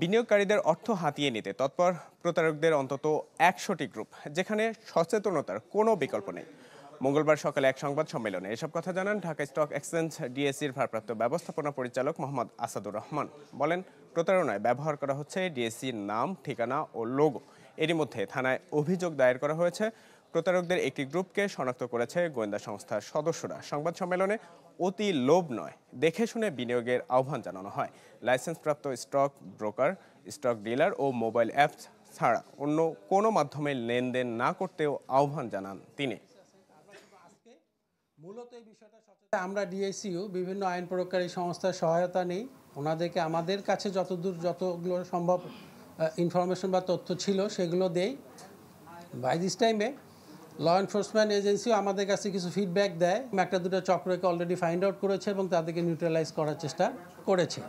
বিনিয়োগকারীদের অর্থ হাতিয়ে নিতে তৎপর প্রতারকদের অন্তত ১০০টি গ্রুপ, যেখানে সচেতনতার কোনো বিকল্প নেই। মঙ্গলবার সকালে এক সংবাদ সম্মেলনে এসব কথা জানান ঢাকা স্টক এক্সচেঞ্জ ডিএসসির ভারপ্রাপ্ত ব্যবস্থাপনা পরিচালক মোহাম্মদ আসাদুর রহমান। বলেন, প্রতারণায় ব্যবহার করা হচ্ছে ডিএসসির নাম, ঠিকানা ও লোগো। এরই মধ্যে থানায় অভিযোগ দায়ের করা হয়েছে। প্রতারকদের একটি গ্রুপকে শনাক্ত করেছে গোয়েন্দা সংস্থার সদস্যরা। সংবাদ সম্মেলনে অতি লোভ নয়, দেখে শুনে বিনিয়োগের আহ্বান জানানো হয়। লাইসেন্সপ্রাপ্ত স্টক ব্রোকার, স্টক ডিলার ও মোবাইল অ্যাপ ছাড়া অন্য কোনো মাধ্যমে লেনদেন না করতেও আহ্বান জানান তিনি। মূলত এই বিষয়টা আমরা ডিএসইউ বিভিন্ন আইন প্রয়োগকারী সংস্থার সহায়তা নেই। ওনাদেরকে আমাদের কাছে যতগুলো সম্ভব ইনফরমেশন বা তথ্য ছিল সেগুলো দেই। বাই দিস টাইমে ল এনফোর্সমেন্ট এজেন্সিও আমাদের কাছে কিছু ফিডব্যাক দেয়। একটা দুটো চক্রকে অলরেডি ফাইন্ড আউট করেছে এবং তাদেরকে নিউট্রালাইজ করার চেষ্টা করেছে।